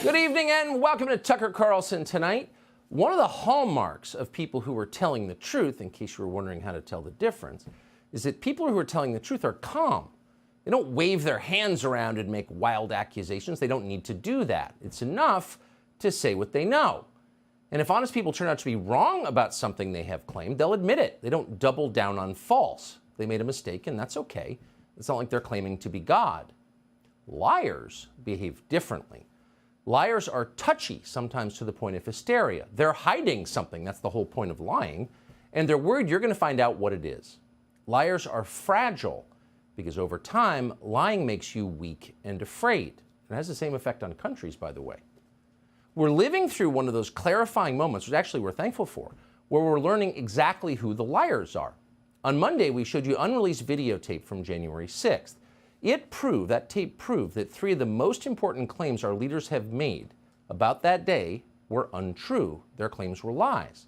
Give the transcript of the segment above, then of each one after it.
Good evening and welcome to Tucker Carlson Tonight. One of the hallmarks of people who are telling the truth, in case you were wondering how to tell the difference, is that people who are telling the truth are calm. They don't wave their hands around and make wild accusations. They don't need to do that. It's enough to say what they know. And if honest people turn out to be wrong about something they have claimed, they'll admit it. They don't double down on false. They made a mistake, and that's okay. It's not like they're claiming to be God. Liars behave differently. Liars are touchy, sometimes to the point of hysteria. They're hiding something. That's the whole point of lying. And they're worried you're going to find out what it is. Liars are fragile because over time, lying makes you weak and afraid. It has the same effect on countries, by the way. We're living through one of those clarifying moments, which actually we're thankful for, where we're learning exactly who the liars are. On Monday, we showed you unreleased videotape from January 6th. That tape proved that three of the most important claims our leaders have made about that day were untrue. Their claims were lies.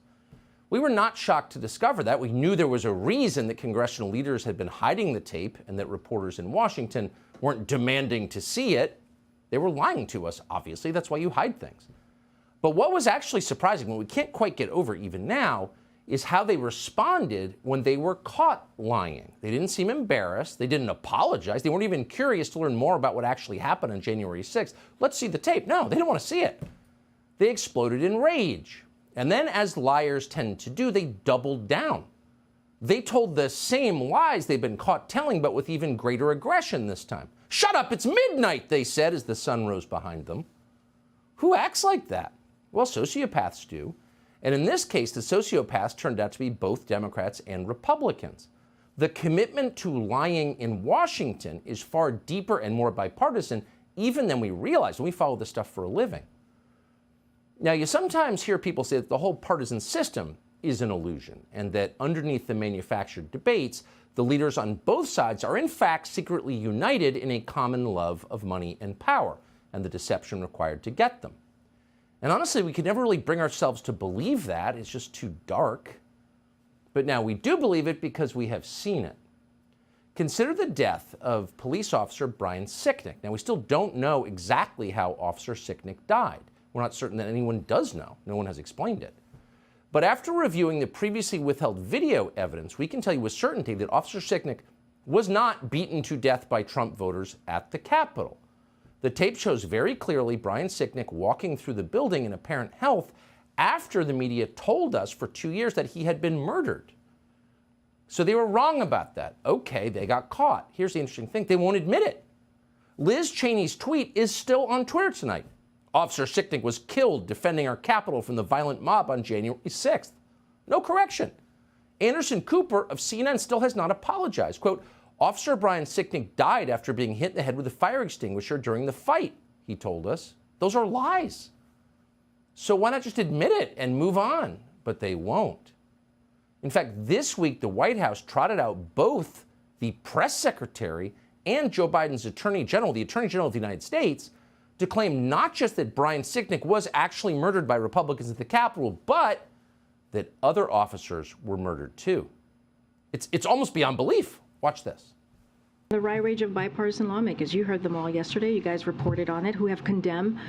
We were not shocked to discover that. We knew there was a reason that congressional leaders had been hiding the tape and that reporters in Washington weren't demanding to see it. They were lying to us, obviously. That's why you hide things. But what was actually surprising, what we can't quite get over even now, is how they responded when they were caught lying. They didn't seem embarrassed. They didn't apologize. They weren't even curious to learn more about what actually happened on January 6th. Let's see the tape. No, they didn't want to see it. They exploded in rage. And then, as liars tend to do, they doubled down. They told the same lies they've been caught telling, but with even greater aggression this time. Shut up, it's midnight, they said as the sun rose behind them. Who acts like that? Well, sociopaths do. And in this case, the sociopaths turned out to be both Democrats and Republicans. The commitment to lying in Washington is far deeper and more bipartisan even than we realize when we follow this stuff for a living. Now, you sometimes hear people say that the whole partisan system is an illusion and that underneath the manufactured debates, the leaders on both sides are in fact secretly united in a common love of money and power and the deception required to get them. And honestly, we could never really bring ourselves to believe that. It's just too dark. But now we do believe it because we have seen it. Consider the death of police officer Brian Sicknick. Now, we still don't know exactly how Officer Sicknick died. We're not certain that anyone does know. No one has explained it. But after reviewing the previously withheld video evidence, we can tell you with certainty that Officer Sicknick was not beaten to death by Trump voters at the Capitol. The tape shows very clearly Brian Sicknick walking through the building in apparent health after the media told us for 2 years that he had been murdered. So they were wrong about that. Okay, they got caught. Here's the interesting thing. They won't admit it. Liz Cheney's tweet is still on Twitter tonight. Officer Sicknick was killed defending our Capitol from the violent mob on January 6th. No correction. Anderson Cooper of CNN still has not apologized. Quote, Officer Brian Sicknick died after being hit in the head with a fire extinguisher during the fight, he told us. Those are lies. So why not just admit it and move on? But they won't. In fact, this week, the White House trotted out both the press secretary and Joe Biden's attorney general, the attorney general of the United States, to claim not just that Brian Sicknick was actually murdered by Republicans at the Capitol, but that other officers were murdered too. It's almost beyond belief. Watch this. The rage of bipartisan lawmakers, you heard them all yesterday, you guys reported on it, who have condemned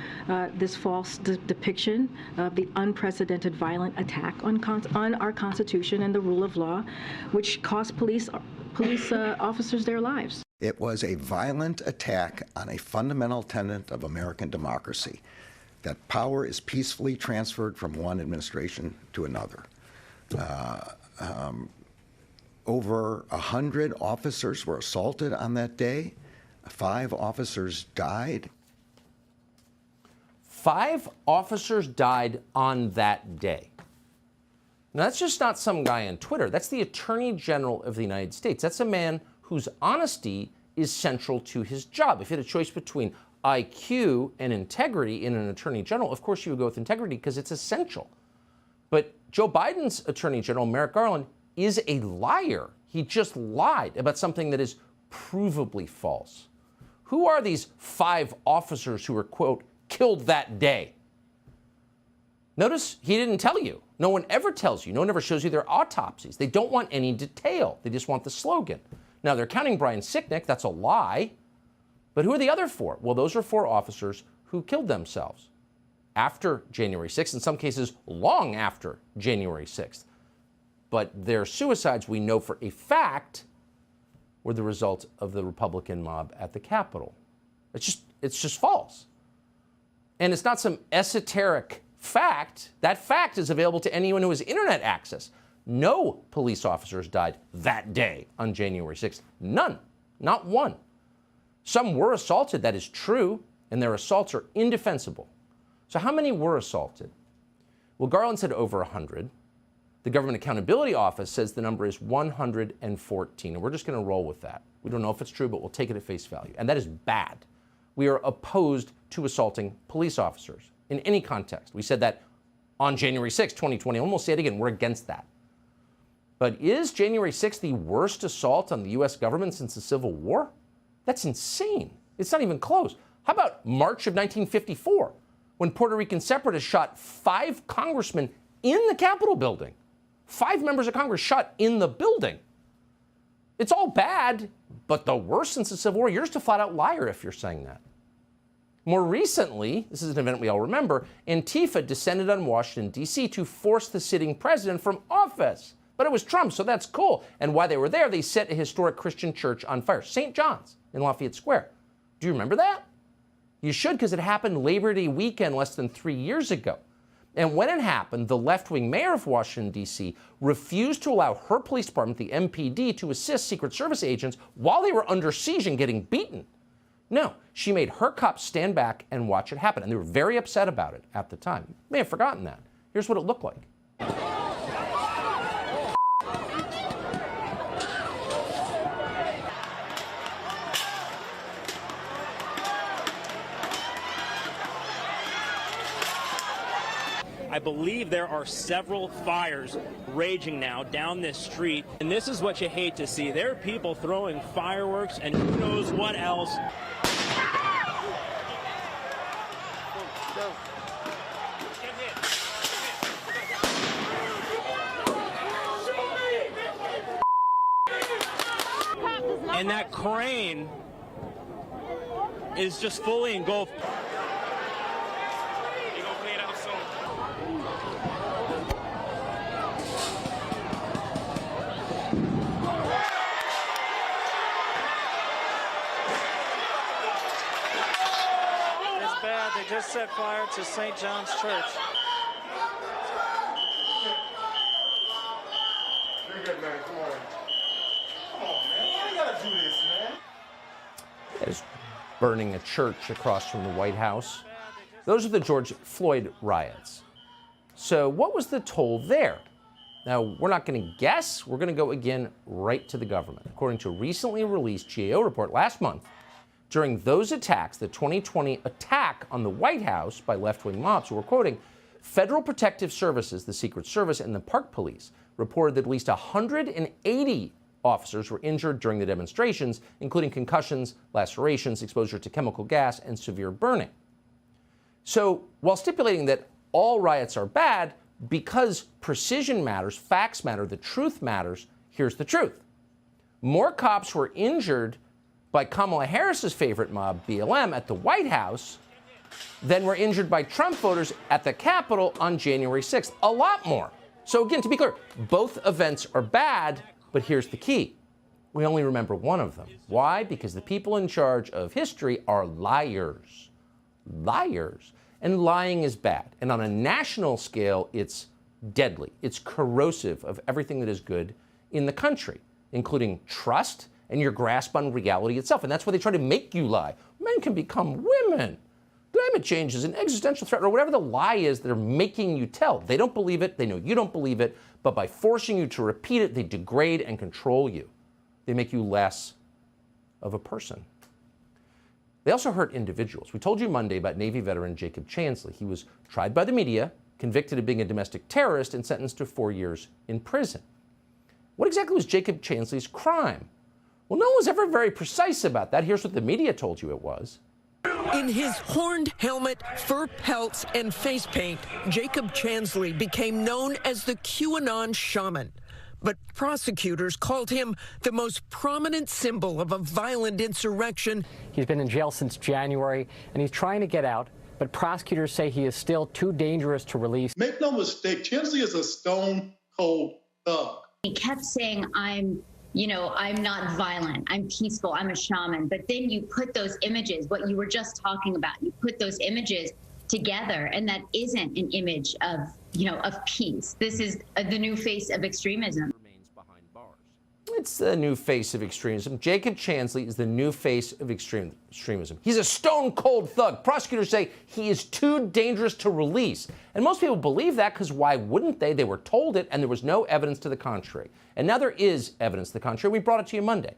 this false depiction of the unprecedented violent attack on our Constitution and the rule of law, which cost police officers their lives. It was a violent attack on a fundamental tenet of American democracy, that power is peacefully transferred from one administration to another. Over 100 officers were assaulted on that day. 5 officers died. 5 officers died on that day. Now, that's just not some guy on Twitter. That's the Attorney General of the United States. That's a man whose honesty is central to his job. If you had a choice between IQ and integrity in an Attorney General, of course you would go with integrity because it's essential. But Joe Biden's Attorney General, Merrick Garland, is a liar. He just lied about something that is provably false. Who are these 5 officers who were, quote, killed that day? Notice he didn't tell you. No one ever tells you. No one ever shows you their autopsies. They don't want any detail. They just want the slogan. Now, they're counting Brian Sicknick. That's a lie. But who are the other 4? Well, those are 4 officers who killed themselves. after January 6th, in some cases long after January 6th. But their suicides, we know for a fact, were the result of the Republican mob at the Capitol. It's just false. And it's not some esoteric fact. That fact is available to anyone who has internet access. No police officers died that day on January 6th. None. Not one. Some were assaulted, that is true, and their assaults are indefensible. So how many were assaulted? Well, Garland said over 100. The Government Accountability Office says the number is 114, and we're just going to roll with that. We don't know if it's true, but we'll take it at face value. And that is bad. We are opposed to assaulting police officers in any context. We said that on January 6, 2021. We'll say it again. We're against that. But is January 6th the worst assault on the U.S. government since the Civil War? That's insane. It's not even close. How about March of 1954, when Puerto Rican separatists shot 5 congressmen in the Capitol building? 5 members of Congress shot in the building. It's all bad, but the worst since the Civil War. You're just a flat-out liar if you're saying that. More recently, this is an event we all remember, Antifa descended on Washington, D.C. to force the sitting president from office. But it was Trump, so that's cool. And while they were there, they set a historic Christian church on fire, St. John's in Lafayette Square. Do you remember that? You should, because it happened Labor Day weekend less than 3 years ago. And when it happened, the left-wing mayor of Washington, D.C. refused to allow her police department, the MPD, to assist Secret Service agents while they were under siege and getting beaten. No, she made her cops stand back and watch it happen. And they were very upset about it at the time. You may have forgotten that. Here's what it looked like. I believe there are several fires raging now down this street, and this is what you hate to see. There are people throwing fireworks and who knows what else. And that crane is just fully engulfed. They just set fire to St. John's Church. You're good, man. Come on. Come on, man. Why you gotta do this, man? That is burning a church across from the White House. Those are the George Floyd riots. So what was the toll there? Now, we're not going to guess. We're going to go again right to the government. According to a recently released GAO report last month, during those attacks, the 2020 attack on the White House by left-wing mobs, who were quoting, Federal Protective Services, the Secret Service, and the Park Police reported that at least 180 officers were injured during the demonstrations, including concussions, lacerations, exposure to chemical gas, and severe burning. So, while stipulating that all riots are bad, because precision matters, facts matter, the truth matters, here's the truth. More cops were injured by Kamala Harris's favorite mob, BLM, at the White House than were injured by Trump voters at the Capitol on January 6th. A lot more. So again, to be clear, both events are bad, but here's the key. We only remember one of them. Why? Because the people in charge of history are liars. Liars. And lying is bad. And on a national scale, it's deadly. It's corrosive of everything that is good in the country, including trust and your grasp on reality itself. And that's why they try to make you lie. Men can become women. Climate change is an existential threat, or whatever the lie is they're making you tell. They don't believe it. They know you don't believe it. But by forcing you to repeat it, they degrade and control you. They make you less of a person. They also hurt individuals. We told you Monday about Navy veteran Jacob Chansley. He was tried by the media, convicted of being a domestic terrorist, and sentenced to 4 years in prison. What exactly was Jacob Chansley's crime? Well, no one was ever very precise about that. Here's what the media told you it was. In his horned helmet, fur pelts, and face paint, Jacob Chansley became known as the QAnon shaman. But prosecutors called him the most prominent symbol of a violent insurrection. He's been in jail since January, and he's trying to get out, but prosecutors say he is still too dangerous to release. Make no mistake, Chansley is a stone cold thug. He kept saying, I'm not violent, I'm peaceful, I'm a shaman. But then you put those images, what you were just talking about, you put those images together, and that isn't an image of, of peace. This is the new face of extremism. It's the new face of extremism. Jacob Chansley is the new face of extremism. He's a stone-cold thug. Prosecutors say he is too dangerous to release. And most people believe that because why wouldn't they? They were told it, and there was no evidence to the contrary. And now there is evidence to the contrary. We brought it to you Monday.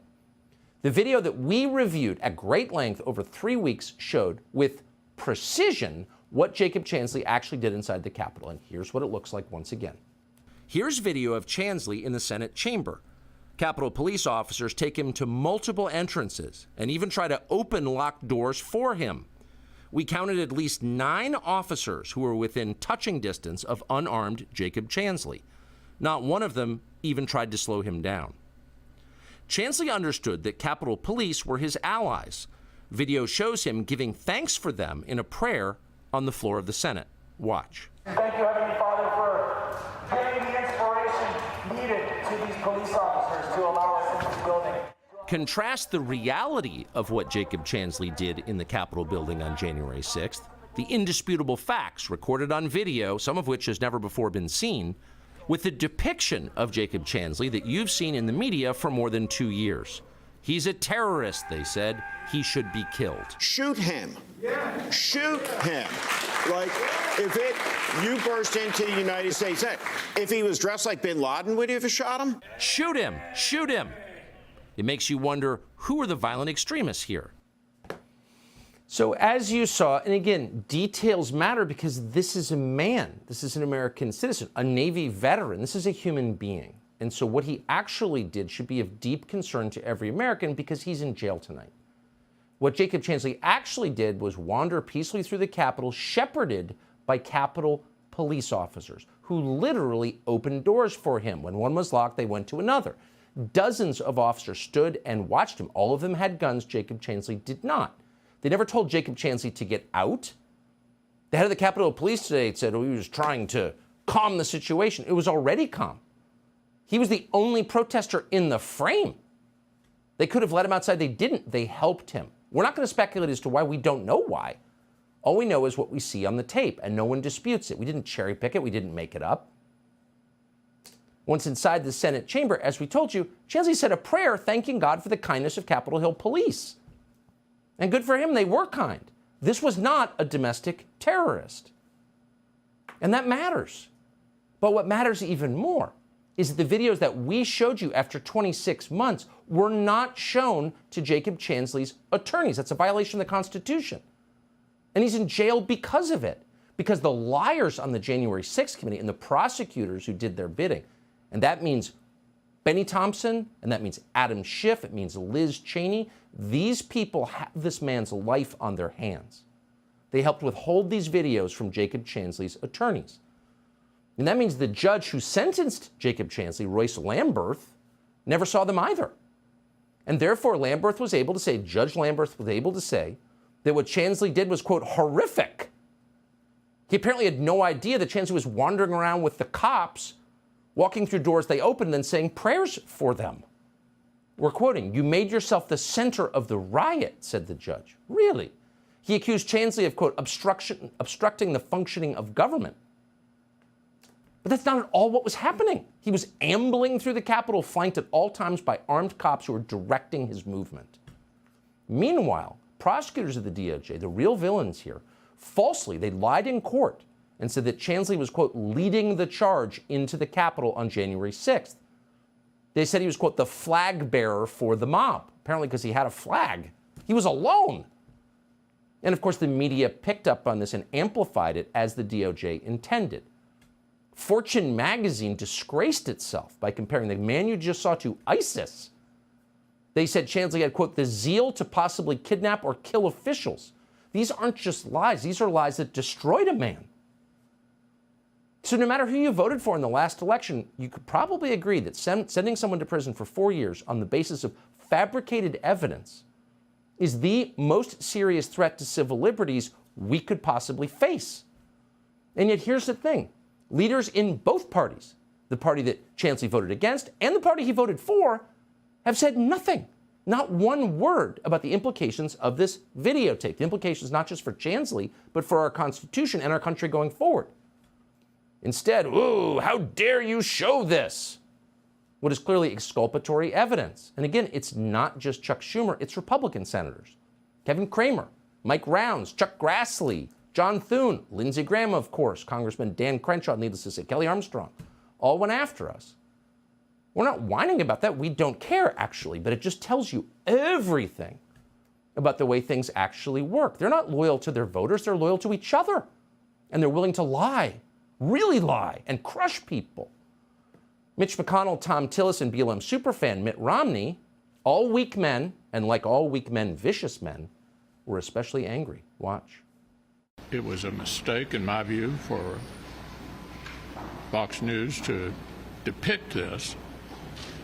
The video that we reviewed at great length over 3 weeks showed with precision what Jacob Chansley actually did inside the Capitol. And here's what it looks like once again. Here's video of Chansley in the Senate chamber. Capitol police officers take him to multiple entrances and even try to open locked doors for him. We counted at least 9 officers who were within touching distance of unarmed Jacob Chansley. Not one of them even tried to slow him down. Chansley understood that Capitol Police were his allies. Video shows him giving thanks for them in a prayer on the floor of the Senate. Watch. Thank you, Heavenly Father, for giving the inspiration needed to these police officers to allow us in this building. Contrast the reality of what Jacob Chansley did in the Capitol building on January 6th, the indisputable facts recorded on video, some of which has never before been seen, with the depiction of Jacob Chansley that you've seen in the media for more than 2 years. He's a terrorist, they said. He should be killed. Shoot him. Yeah. Shoot him. Like, you burst into the United States, if he was dressed like bin Laden, would you have shot him? Shoot him. Shoot him. It makes you wonder, who are the violent extremists here? So as you saw, and again, details matter because this is a man. This is an American citizen, a Navy veteran. This is a human being. And so what he actually did should be of deep concern to every American because he's in jail tonight. What Jacob Chansley actually did was wander peacefully through the Capitol, shepherded by Capitol police officers who literally opened doors for him. When one was locked, they went to another. Dozens of officers stood and watched him. All of them had guns. Jacob Chansley did not. They never told Jacob Chansley to get out. The head of the Capitol Police today said he was trying to calm the situation. It was already calm. He was the only protester in the frame. They could have let him outside. They didn't. They helped him. We're not going to speculate as to why. We don't know why. All we know is what we see on the tape, and no one disputes it. We didn't cherry pick it. We didn't make it up. Once inside the Senate chamber, as we told you, Chansley said a prayer thanking God for the kindness of Capitol Hill police. And good for him, they were kind. This was not a domestic terrorist. And that matters. But what matters even more is that the videos that we showed you after 26 months were not shown to Jacob Chansley's attorneys. That's a violation of the Constitution. And he's in jail because of it, because the liars on the January 6th committee and the prosecutors who did their bidding, and that means Benny Thompson, and that means Adam Schiff, it means Liz Cheney, these people have this man's life on their hands. They helped withhold these videos from Jacob Chansley's attorneys. And that means the judge who sentenced Jacob Chansley, Royce Lamberth, never saw them either. And therefore, Judge Lamberth was able to say that what Chansley did was, quote, horrific. He apparently had no idea that Chansley was wandering around with the cops, walking through doors they opened, and then saying prayers for them. We're quoting, "You made yourself the center of the riot," said the judge. Really? He accused Chansley of, quote, obstructing the functioning of government. But that's not at all what was happening. He was ambling through the Capitol, flanked at all times by armed cops who were directing his movement. Meanwhile, prosecutors of the DOJ, the real villains here, falsely, they lied in court and said that Chansley was, quote, leading the charge into the Capitol on January 6th. They said he was, quote, the flag bearer for the mob, apparently because he had a flag. He was alone. And of course, the media picked up on this and amplified it as the DOJ intended. Fortune magazine disgraced itself by comparing the man you just saw to ISIS. They said Chansley had, quote, the zeal to possibly kidnap or kill officials. These aren't just lies. These are lies that destroyed a man. So no matter who you voted for in the last election, you could probably agree that sending someone to prison for 4 years on the basis of fabricated evidence is the most serious threat to civil liberties we could possibly face. And yet here's the thing. Leaders in both parties, the party that Chansley voted against and the party he voted for, have said nothing, not one word about the implications of this videotape. The implications not just for Chansley, but for our Constitution and our country going forward. Instead, ooh, how dare you show this? What is clearly exculpatory evidence. And again, it's not just Chuck Schumer, it's Republican senators. Kevin Cramer, Mike Rounds, Chuck Grassley, John Thune, Lindsey Graham, of course, Congressman Dan Crenshaw, needless to say, Kelly Armstrong, all went after us. We're not whining about that. We don't care, actually, but it just tells you everything about the way things actually work. They're not loyal to their voters, they're loyal to each other. And they're willing to lie, really lie, and crush people. Mitch McConnell, Tom Tillis, and BLM superfan Mitt Romney, all weak men, and like all weak men, vicious men, were especially angry. Watch. It was a mistake, in my view, for Fox News to depict this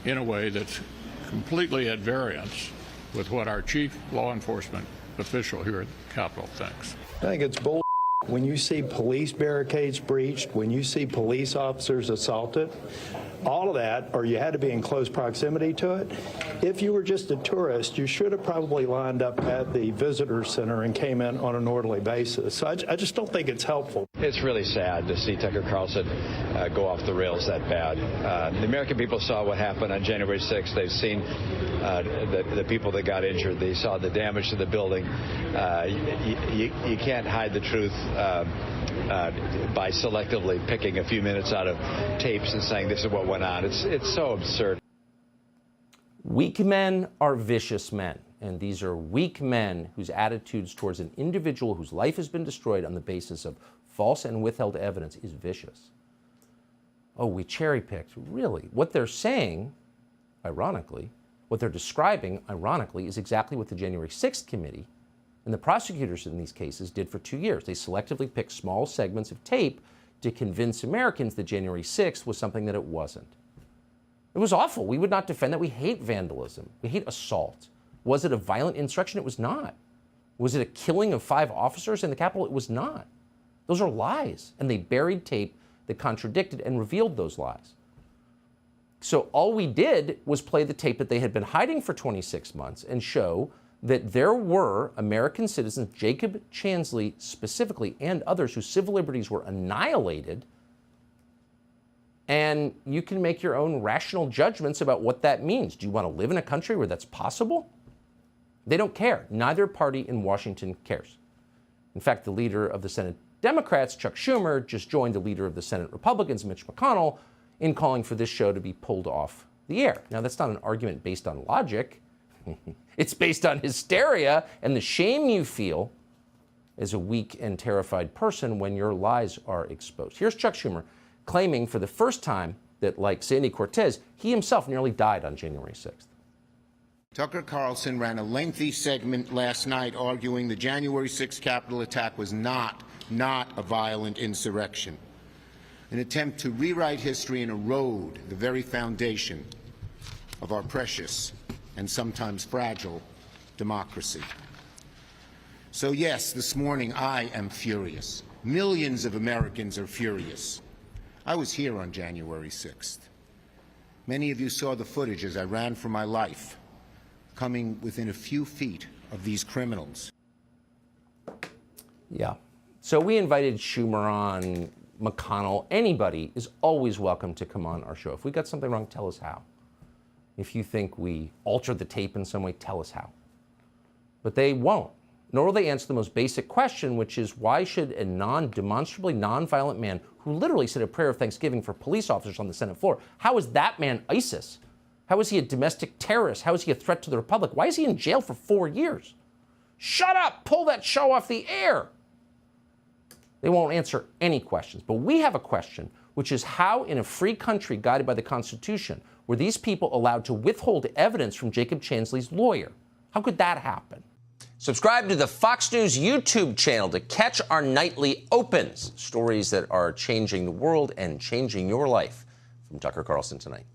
in a way that's completely at variance with what our chief law enforcement official here at the Capitol thinks. I think it's bull. When you see police barricades breached, when you see police officers assaulted, all of that, or you had to be in close proximity to it. If you were just a tourist, you should have probably lined up at the visitor center and came in on an orderly basis. So I just don't think it's helpful. It's really sad to see Tucker Carlson go off the rails that bad. The American people saw what happened on January 6th. They've seen the people that got injured. They saw the damage to the building. You can't hide the truth by selectively picking a few minutes out of tapes and saying this is what went on. It's so absurd. Weak men are vicious men, and these are weak men whose attitudes towards an individual whose life has been destroyed on the basis of false and withheld evidence is vicious. Oh, we cherry-picked. Really? What they're saying, ironically, what they're describing, ironically, is exactly what the January 6th committee and the prosecutors in these cases did for 2 years. They selectively picked small segments of tape to convince Americans that January 6th was something that it wasn't. It was awful. We would not defend that. We hate vandalism. We hate assault. Was it a violent insurrection? It was not. Was it a killing of 5 officers in the Capitol? It was not. Those are lies. And they buried tape that contradicted and revealed those lies. So all we did was play the tape that they had been hiding for 26 months and show that there were American citizens, Jacob Chansley specifically, and others whose civil liberties were annihilated. And you can make your own rational judgments about what that means. Do you want to live in a country where that's possible? They don't care. Neither party in Washington cares. In fact, the leader of the Senate Democrats, Chuck Schumer, just joined the leader of the Senate Republicans, Mitch McConnell, in calling for this show to be pulled off the air. Now, that's not an argument based on logic. It's based on hysteria and the shame you feel as a weak and terrified person when your lies are exposed. Here's Chuck Schumer claiming for the first time that, like Sandy Cortez, he himself nearly died on January 6th. Tucker Carlson ran a lengthy segment last night arguing the January 6th Capitol attack was not a violent insurrection, an attempt to rewrite history and erode the very foundation of our precious and sometimes fragile democracy. So yes, this morning I am furious. Millions of Americans are furious. I was here on January 6th. Many of you saw the footage as I ran for my life, coming within a few feet of these criminals. Yeah. So we invited Schumer on, McConnell. Anybody is always welcome to come on our show. If we got something wrong, tell us how. If you think we altered the tape in some way, tell us how. But they won't. Nor will they answer the most basic question, which is why should a demonstrably nonviolent man who literally said a prayer of thanksgiving for police officers on the Senate floor, how is that man ISIS? How is he a domestic terrorist? How is he a threat to the Republic? Why is he in jail for 4 years? Shut up! Pull that show off the air! They won't answer any questions. But we have a question, which is how in a free country guided by the Constitution were these people allowed to withhold evidence from Jacob Chansley's lawyer? How could that happen? Subscribe to the Fox News YouTube channel to catch our nightly opens, stories that are changing the world and changing your life. From Tucker Carlson Tonight.